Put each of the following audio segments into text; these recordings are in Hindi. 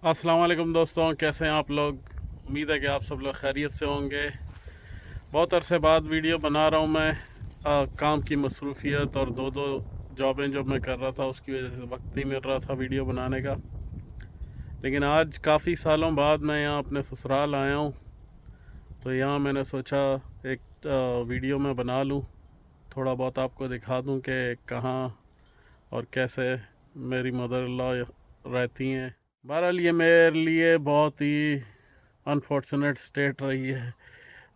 अस्सलाम वालेकुम दोस्तों, कैसे हैं आप लोग। उम्मीद है कि आप सब लोग खैरियत से होंगे। बहुत अरसे बाद वीडियो बना रहा हूँ मैं। काम की मसरूफियत और दो दो जॉबें जो मैं कर रहा था उसकी वजह से वक्त नहीं मिल रहा था वीडियो बनाने का। लेकिन आज काफ़ी सालों बाद मैं यहाँ अपने ससुराल आया हूँ, तो यहाँ मैंने सोचा एक वीडियो में बना लूँ, थोड़ा बहुत आपको दिखा दूँ कि कहाँ और कैसे मेरी मदर इन लॉ रहती हैं। बहरहाल ये मेरे लिए बहुत ही अनफॉर्चुनेट स्टेट रही है।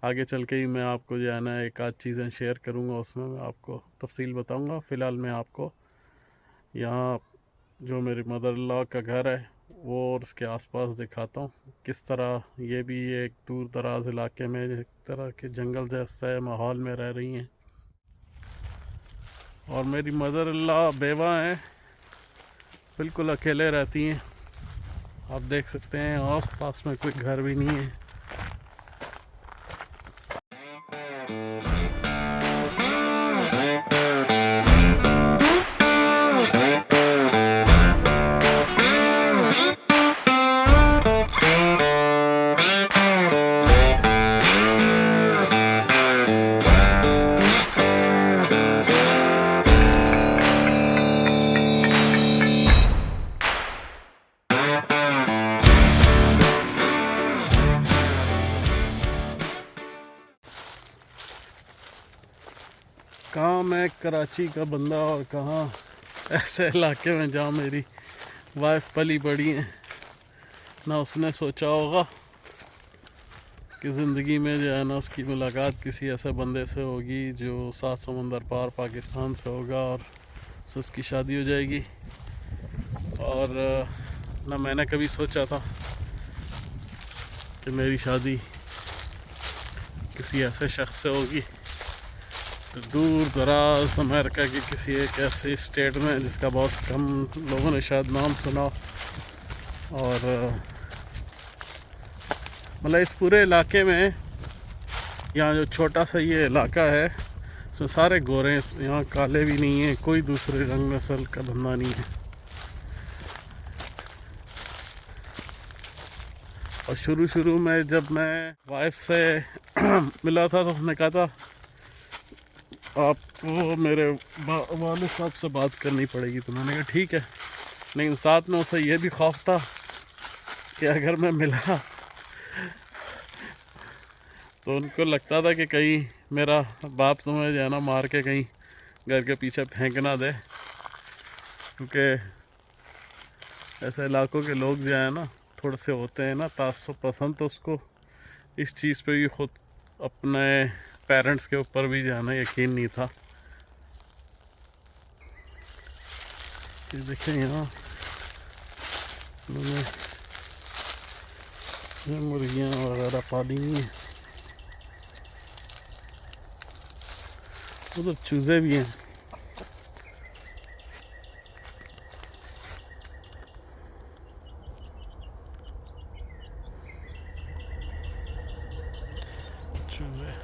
आगे चल के ही मैं आपको जो है ना एक आध चीज़ें शेयर करूँगा, उसमें मैं आपको तफसील बताऊँगा। फ़िलहाल मैं आपको यहाँ जो मेरी मदर इन लॉ का घर है वो और उसके आसपास दिखाता हूँ। किस तरह ये भी एक दूर दराज इलाके में एक तरह के जंगल जैसे माहौल में रह रही हैं। और मेरी मदर इन लॉ बेवा हैं, बिल्कुल अकेले रहती हैं। आप देख सकते हैं आस पास में कोई घर भी नहीं है। कहाँ मैं कराची का बंदा और कहाँ ऐसे इलाके में जहाँ मेरी वाइफ पली बड़ी है। ना उसने सोचा होगा कि ज़िंदगी में जो है ना उसकी मुलाकात किसी ऐसे बंदे से होगी जो 7 समंदर पार पाकिस्तान से होगा और उससे उसकी शादी हो जाएगी। और ना मैंने कभी सोचा था कि मेरी शादी किसी ऐसे शख्स से होगी दूर दराज अमेरिका की किसी एक ऐसे स्टेट में जिसका बहुत कम लोगों ने शायद नाम सुना। और मतलब इस पूरे इलाके में यहाँ जो छोटा सा ये इलाका है इसमें सारे गोरे हैं, यहाँ काले भी नहीं हैं, कोई दूसरे रंग नस्ल का बंदा नहीं है। और शुरू में जब मैं वाइफ से मिला था तो उसने कहा था आपको मेरे वालिद साहब से बात करनी पड़ेगी। तो मैंने कहा ठीक है, लेकिन साथ में उसे ये भी खौफ था कि अगर मैं मिला तो उनको लगता था कि कहीं मेरा बाप तुम्हें जो है ना मार के कहीं घर के पीछे फेंक ना दे, क्योंकि ऐसे इलाकों के लोग जो है ना थोड़े से होते हैं ना तासुब पसंद। तो उसको इस चीज़ पे भी खुद अपने पेरेंट्स के ऊपर भी जो है ना यकीन नहीं था। ये देखें यहाँ मैंने ये मुर्गियाँ वगैरह पाली हुई हैं, उधर चूज़े भी हैं। चूज़े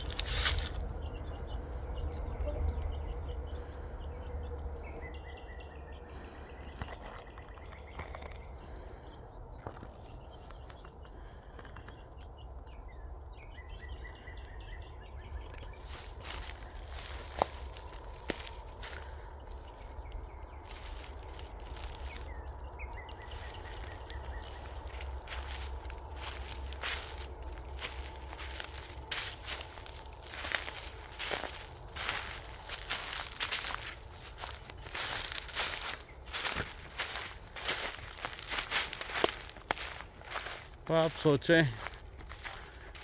तो आप सोचें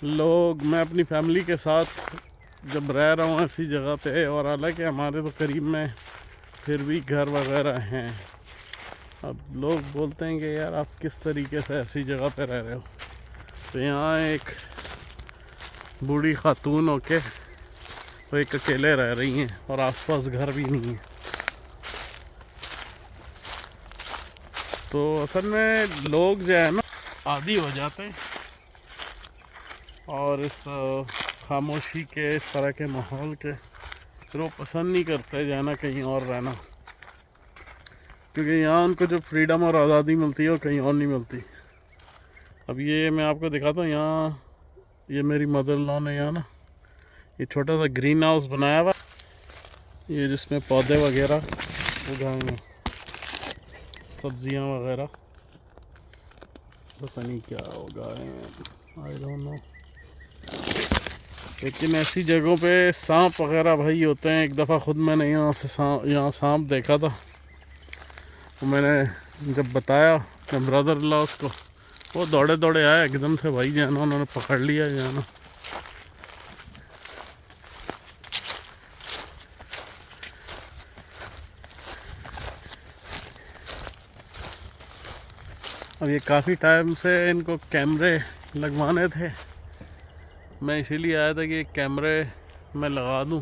लोग, मैं अपनी फैमिली के साथ जब रह रहा हूँ ऐसी जगह पे, और हालांकि हमारे तो करीब में फिर भी घर वगैरह हैं, अब लोग बोलते हैं कि यार आप किस तरीके से ऐसी जगह पे रह रहे हो। तो यहाँ एक बूढ़ी खातून होके वो एक अकेले रह रही हैं और आसपास घर भी नहीं है। तो असल में लोग जो है ना आदी हो जाते हैं और इस खामोशी के, इस तरह के माहौल के, फिर वो पसंद नहीं करते जाना कहीं और रहना, क्योंकि यहाँ उनको जो फ्रीडम और आज़ादी मिलती है वो कहीं और नहीं मिलती। अब ये मैं आपको दिखाता हूँ। यहाँ ये मेरी मदर इन लॉ ने यहाँ ना ये छोटा सा ग्रीन हाउस बनाया हुआ, ये जिसमें पौधे वगैरह उगाएंगे, सब्जियाँ वगैरह, पता नहीं क्या उगाए, आई डोंट नो। लेकिन ऐसी जगहों पे सांप वगैरह भाई होते हैं। एक दफ़ा खुद मैंने यहाँ सांप देखा था। तो मैंने जब बताया अपने ब्रदर इन लॉ को, वो दौड़े दौड़े आए एकदम से भाई जाना, उन्होंने पकड़ लिया जाना। अब ये काफ़ी टाइम से इनको कैमरे लगवाने थे, मैं इसीलिए आया था कि कैमरे मैं लगा दूं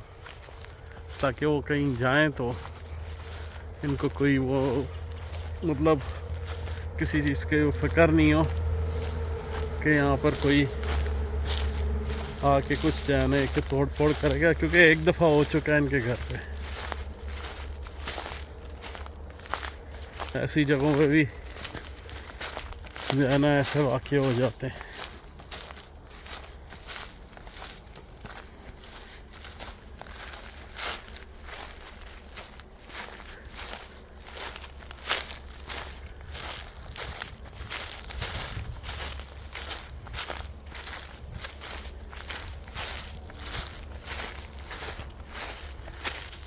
ताकि वो कहीं जाएं तो इनको कोई वो मतलब किसी चीज़ के फिक्र नहीं हो कि यहाँ पर कोई आके कुछ जाने के तोड़ फोड़ करेगा, क्योंकि एक दफ़ा हो चुका है इनके घर पे। ऐसी जगहों पे भी जो है ना ऐसे वाक़े हो जाते हैं।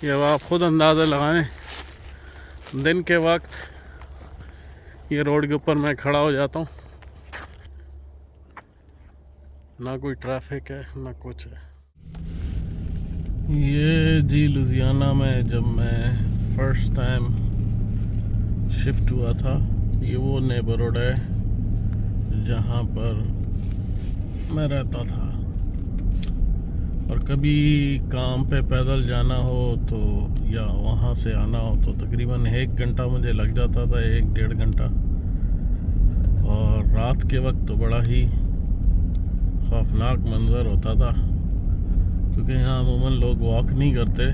ये अब आप खुद अंदाज़ा लगाएं, दिन के वक्त ये रोड के ऊपर मैं खड़ा हो जाता हूँ, ना कोई ट्रैफिक है ना कुछ है। ये जी लुधियाना में जब मैं फर्स्ट टाइम शिफ्ट हुआ था, ये वो नेबरहुड है जहाँ पर मैं रहता था। और कभी काम पे पैदल जाना हो तो या वहाँ से आना हो तो तकरीबन 1 घंटा मुझे लग जाता था, 1-1.5 घंटा। और रात के वक्त तो बड़ा ही खौफनाक मंज़र होता था, क्योंकि यहाँ अमूमन लोग वॉक नहीं करते,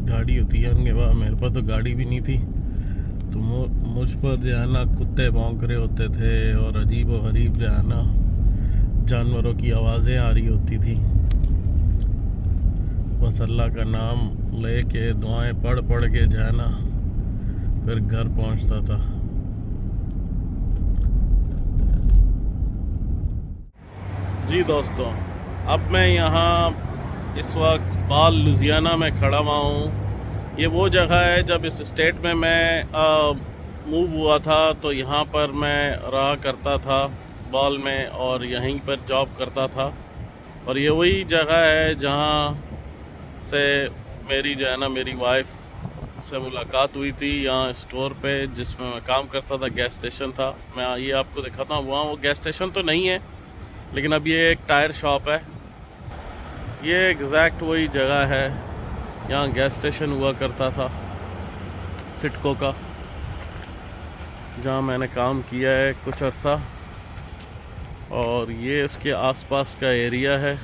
गाड़ी होती है उनके पास। मेरे पास तो गाड़ी भी नहीं थी, तो मुझ पर जो है ना कुत्ते भौंक रहे होते थे और अजीब व गरीब जो है ना जानवरों की आवाज़ें आ रही होती थी। बस अल्लाह का नाम लेके दुआएं पढ़ पढ़ के जो है ना फिर घर पहुंचता था। जी दोस्तों, अब मैं यहाँ इस वक्त बाल लुधियाना में खड़ा हुआ हूँ। ये वो जगह है जब इस स्टेट में मैं मूव हुआ था तो यहाँ पर मैं रहा करता था बाल में, और यहीं पर जॉब करता था। और ये वही जगह है जहाँ से मेरी जो है ना मेरी वाइफ से मुलाकात हुई थी, यहाँ स्टोर पे जिसमें मैं काम करता था, गैस स्टेशन था। मैं ये आपको दिखाता हूँ, वहाँ वो गैस स्टेशन तो नहीं है लेकिन अब ये एक टायर शॉप है। ये एग्जैक्ट वही जगह है यहाँ गैस स्टेशन हुआ करता था सिटको का, जहाँ मैंने काम किया है कुछ अर्सा। और ये इसके आसपास का एरिया है।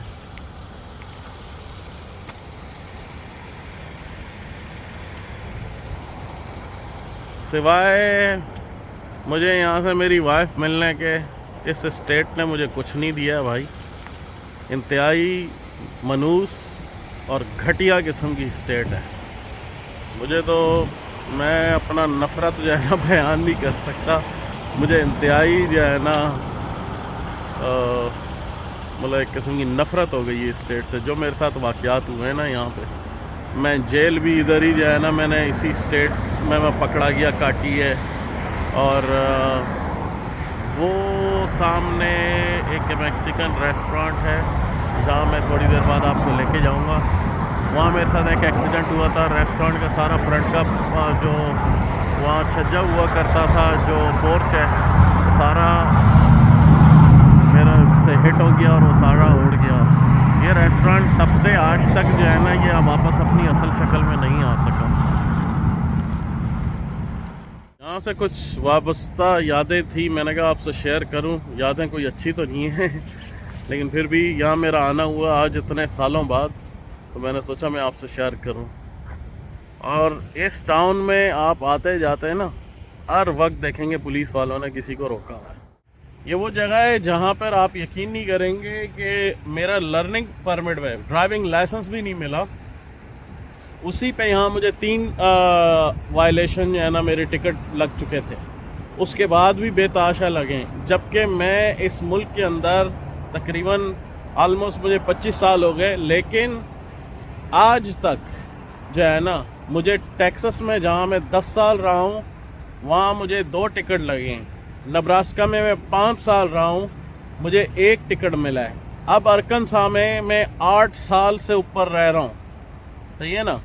सिवाय मुझे यहाँ से मेरी वाइफ मिलने के इस स्टेट ने मुझे कुछ नहीं दिया भाई। इंतहाई मनूस और घटिया किस्म की स्टेट है। मुझे तो मैं अपना नफ़रत जो है ना बयान नहीं कर सकता। मुझे इंतहाई जो है ना मतलब एक किस्म की नफ़रत हो गई है स्टेट से। जो मेरे साथ वाक़यात हुए हैं ना यहाँ पे, मैं जेल भी इधर ही जो है ना मैंने इसी स्टेट में मैं पकड़ा गया, काटी है। और वो सामने एक मैक्सिकन रेस्टोरेंट है जहाँ मैं थोड़ी देर बाद आपको लेके जाऊँगा। वहाँ मेरे साथ एक एक्सीडेंट हुआ था। रेस्टोरेंट का सारा फ्रंट का जो वहाँ छज्जा हुआ करता था, जो पोर्च है, सारा मेरा से हिट हो गया और वो सारा उड़ गया। ये रेस्टोरेंट तब से आज तक जो है ना ये वापस अपनी असल शक्ल में नहीं आ सका। यहाँ से कुछ वाबस्ता यादें थी, मैंने कहा आपसे शेयर करूं। यादें कोई अच्छी तो नहीं हैं लेकिन फिर भी यहाँ मेरा आना हुआ आज इतने सालों बाद, तो मैंने सोचा मैं आपसे शेयर करूं। और इस टाउन में आप आते जाते हैं ना, हर वक्त देखेंगे पुलिस वालों ने किसी को रोका हुआ है। ये वो जगह है जहाँ पर आप यकीन नहीं करेंगे कि मेरा लर्निंग परमिट है, ड्राइविंग लाइसेंस भी नहीं मिला। उसी पे यहाँ मुझे 3 वायलेशन जो है ना मेरे टिकट लग चुके थे, उसके बाद भी बेतहाशा लगे। जबकि मैं इस मुल्क के अंदर तकरीबन आलमोस्ट मुझे 25 साल हो गए, लेकिन आज तक जो है ना मुझे टेक्सास में जहाँ मैं 10 साल रहा हूँ वहाँ मुझे 2 टिकट लगे हैं। नब्रास्का में मैं 5 साल रहा हूँ, मुझे 1 टिकट मिला है। अब अरकनसा में मैं 8 साल से ऊपर रह रहा हूँ, सही है ना,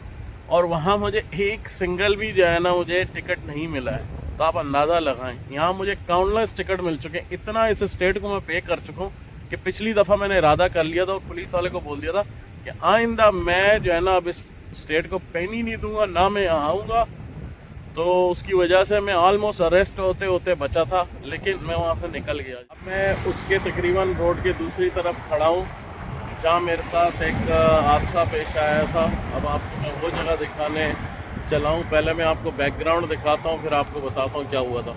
और वहाँ मुझे एक सिंगल भी जो है ना मुझे टिकट नहीं मिला है। तो आप अंदाज़ा लगाएं, यहाँ मुझे काउंटलेस टिकट मिल चुके हैं। इतना इस स्टेट को मैं पे कर चुका हूँ कि पिछली दफ़ा मैंने इरादा कर लिया था और पुलिस वाले को बोल दिया था कि आइंदा मैं जो है ना अब इस स्टेट को पेन ही नहीं दूंगा, ना मैं यहाँ आऊँगा। तो उसकी वजह से मैं ऑलमोस्ट अरेस्ट होते होते बचा था, लेकिन मैं वहाँ से निकल गया। अब मैं उसके तकरीबन रोड के दूसरी तरफ खड़ा हूँ जहाँ मेरे साथ एक हादसा पेश आया था। अब आपको मैं वो जगह दिखाने चला हूँ। पहले मैं आपको बैकग्राउंड दिखाता हूँ, फिर आपको बताता हूँ क्या हुआ था।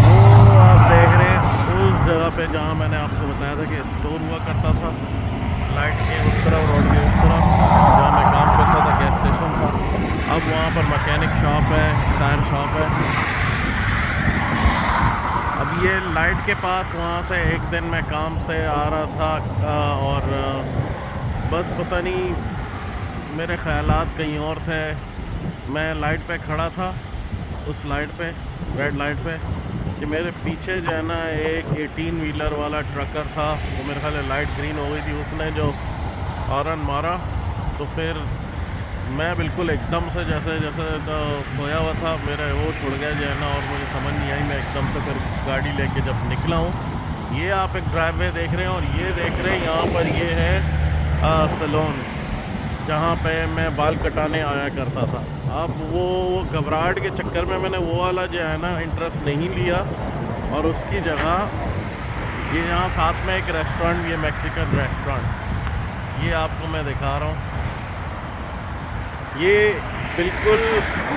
वो आप देख रहे हैं उस जगह पे जहाँ मैंने आपको बताया था कि स्टोर हुआ करता था, लाइट के उस तरफ, रोड के उस तरफ जहाँ मैं काम करता था, गैस स्टेशन था। अब वहाँ पर मैकेनिक शॉप है, टायर शॉप है। अब ये लाइट के पास वहाँ से एक दिन मैं काम से आ रहा था और बस पता नहीं मेरे ख़यालात कहीं और थे। मैं लाइट पे खड़ा था, उस लाइट पे, रेड लाइट पे, कि मेरे पीछे जो है ना एक 18 व्हीलर वाला ट्रकर था। वो मेरे ख्याल लाइट ग्रीन हो गई थी, उसने जो हॉर्न मारा तो फिर मैं बिल्कुल एकदम से जैसे तो सोया हुआ था, मेरा होश उड़ गया जो है ना, और मुझे समझ नहीं आई। मैं एकदम से फिर गाड़ी लेके जब निकला हूँ, ये आप एक ड्राइववे देख रहे हैं और ये देख रहे हैं यहाँ पर ये है सैलून जहाँ पे मैं बाल कटाने आया करता था। अब वो घबराहट के चक्कर में मैंने वो वाला जो है ना इंटरेस्ट नहीं लिया और उसकी जगह ये यहाँ साथ में एक रेस्टोरेंट भी है, मैक्सिकन रेस्टोरेंट, ये आपको मैं दिखा रहा हूँ। ये बिल्कुल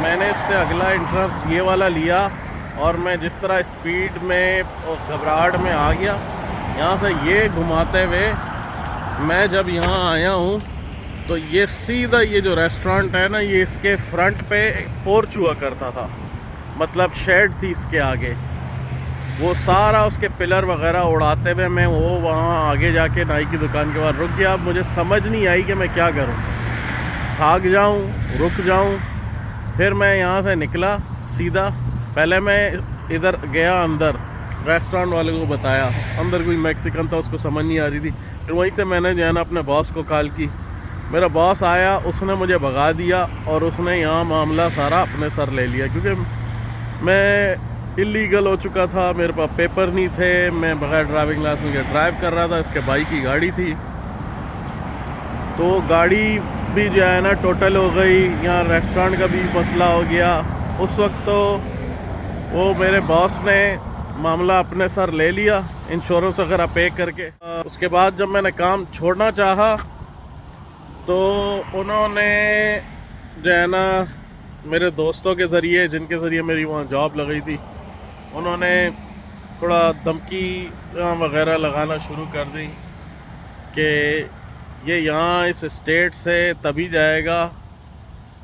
मैंने इससे अगला इंटरेस्ट ये वाला लिया और मैं जिस तरह स्पीड में और घबराहट में आ गया, यहाँ से ये घुमाते हुए मैं जब यहाँ आया हूँ तो ये सीधा ये जो रेस्टोरेंट है ना, ये इसके फ्रंट पे पोर्च हुआ करता था, मतलब शेड थी इसके आगे। वो सारा उसके पिलर वगैरह उड़ाते हुए मैं वो वहाँ आगे जाके नाई की दुकान के बाद रुक गया। अब मुझे समझ नहीं आई कि मैं क्या करूँ, भाग जाऊं, रुक जाऊं। फिर मैं यहाँ से निकला सीधा। पहले मैं इधर गया अंदर, रेस्टोरेंट वाले को बताया, अंदर कोई मैक्सिकन था, उसको समझ नहीं आ रही थी। फिर वहीं से मैंने जो है ना अपने बॉस को कॉल की। मेरा बॉस आया, उसने मुझे भगा दिया और उसने यहाँ मामला सारा अपने सर ले लिया, क्योंकि मैं इलीगल हो चुका था, मेरे पास पेपर नहीं थे, मैं बगैर ड्राइविंग लाइसेंस के ड्राइव कर रहा था। इसके भाई की गाड़ी थी, तो गाड़ी भी जो है ना टोटल हो गई। यहाँ रेस्टोरेंट का भी मसला हो गया। उस वक्त तो वो मेरे बॉस ने मामला अपने सर ले लिया, इंश्योरेंस वगैरह पे करके। उसके बाद जब मैंने काम छोड़ना चाहा तो उन्होंने जो है ना मेरे दोस्तों के ज़रिए, जिनके ज़रिए मेरी वहाँ जॉब लगी थी, उन्होंने थोड़ा धमकी वगैरह लगाना शुरू कर दी कि ये यहाँ इस स्टेट से तभी जाएगा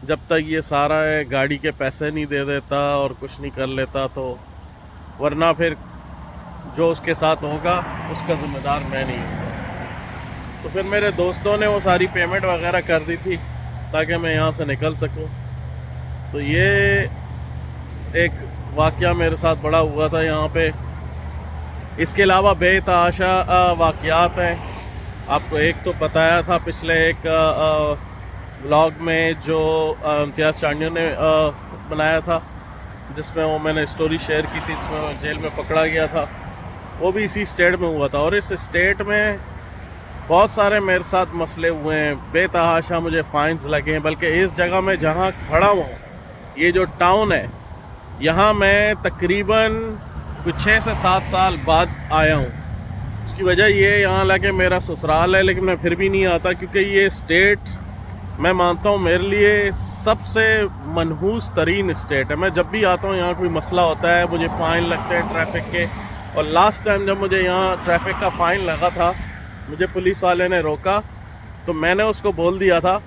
जब तक ये सारा गाड़ी के पैसे नहीं दे देता और कुछ नहीं कर लेता, तो वरना फिर जो उसके साथ होगा उसका ज़िम्मेदार मैं नहीं हूँ। तो फिर मेरे दोस्तों ने वो सारी पेमेंट वगैरह कर दी थी ताकि मैं यहाँ से निकल सकूँ। तो ये एक वाक़या मेरे साथ बड़ा हुआ था यहाँ पे। इसके अलावा बेतहाशा वाक़यात हैं। आपको एक तो बताया था पिछले एक व्लॉग में जो इम्तियाज़ चांडियों ने बनाया था, जिसमें वो मैंने स्टोरी शेयर की थी, जिसमें मैं जेल में पकड़ा गया था। वो भी इसी स्टेट में हुआ था और इस स्टेट में बहुत सारे मेरे साथ मसले हुए हैं। बेतहाशा मुझे फ़ाइन्स लगे हैं। बल्कि इस जगह में जहाँ खड़ा हूँ, ये जो टाउन है, यहाँ मैं तकरीबन कुछ 6 से 7 साल बाद आया हूँ। उसकी वजह ये यहाँ लगे मेरा ससुराल है, लेकिन मैं फिर भी नहीं आता क्योंकि ये स्टेट मैं मानता हूँ मेरे लिए सबसे मनहूस तरीन स्टेट है। मैं जब भी आता हूँ यहाँ कोई मसला होता है, मुझे फ़ाइन लगते हैं ट्रैफिक के। और लास्ट टाइम जब मुझे यहाँ ट्रैफिक का फ़ाइन लगा था, मुझे पुलिस वाले ने रोका, तो मैंने उसको बोल दिया था,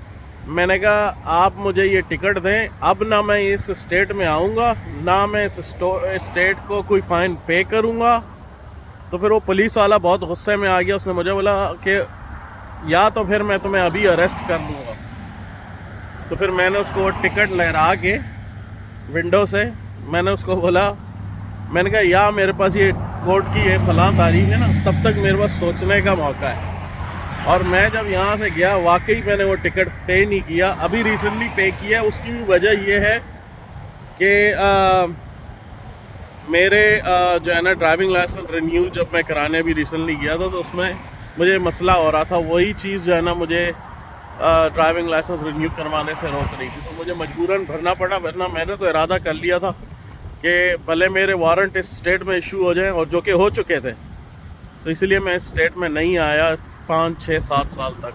मैंने कहा आप मुझे ये टिकट दें, अब ना मैं इस स्टेट में आऊँगा, ना मैं इस स्टेट को कोई फ़ाइन पे करूँगा। तो फिर वो पुलिस वाला बहुत गुस्से में आ गया। उसने मुझे बोला कि या तो फिर मैं तुम्हें अभी अरेस्ट कर लूँगा। तो फिर मैंने उसको टिकट लहरा के विंडो से मैंने उसको बोला, मैंने कहा या मेरे पास ये कोर्ट की ये फलां तारीख है ना, तब तक मेरे पास सोचने का मौका है। और मैं जब यहाँ से गया, वाकई मैंने वो टिकट पे नहीं किया, अभी रिसेंटली पे किया। उसकी भी वजह ये है कि मेरे जो है ना ड्राइविंग लाइसेंस रिन्यू जब मैं कराने भी रिसेंटली गया था, तो उसमें मुझे मसला हो रहा था। वही चीज़ जो है ना मुझे ड्राइविंग लाइसेंस रिन्यू करवाने से रोक रही थी, तो मुझे मजबूरन भरना पड़ा। वरना मैंने तो इरादा कर लिया था कि भले मेरे वारंट इस स्टेट में इशू हो जाएं, और जो कि हो चुके थे। तो इसलिए मैं इस स्टेट में नहीं आया 5, 6, 7 साल तक।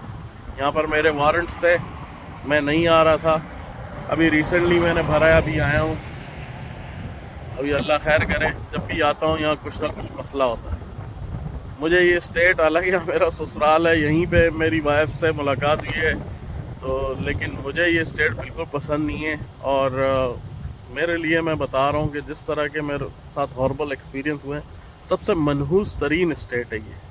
यहाँ पर मेरे वारंट्स थे, मैं नहीं आ रहा था। अभी रिसेंटली मैंने भरा, अभी आया हूँ। अभी अल्लाह खैर करे, जब भी आता हूँ यहाँ कुछ ना कुछ मसला होता है। मुझे ये स्टेट, हालांकि मेरा ससुराल है, यहीं पे मेरी वाइफ से मुलाकात हुई है, तो लेकिन मुझे ये स्टेट बिल्कुल पसंद नहीं है। और मेरे लिए मैं बता रहा हूँ कि जिस तरह के मेरे साथ हॉर्बल एक्सपीरियंस हुए हैं, सबसे मनहूस तरीन स्टेट है ये।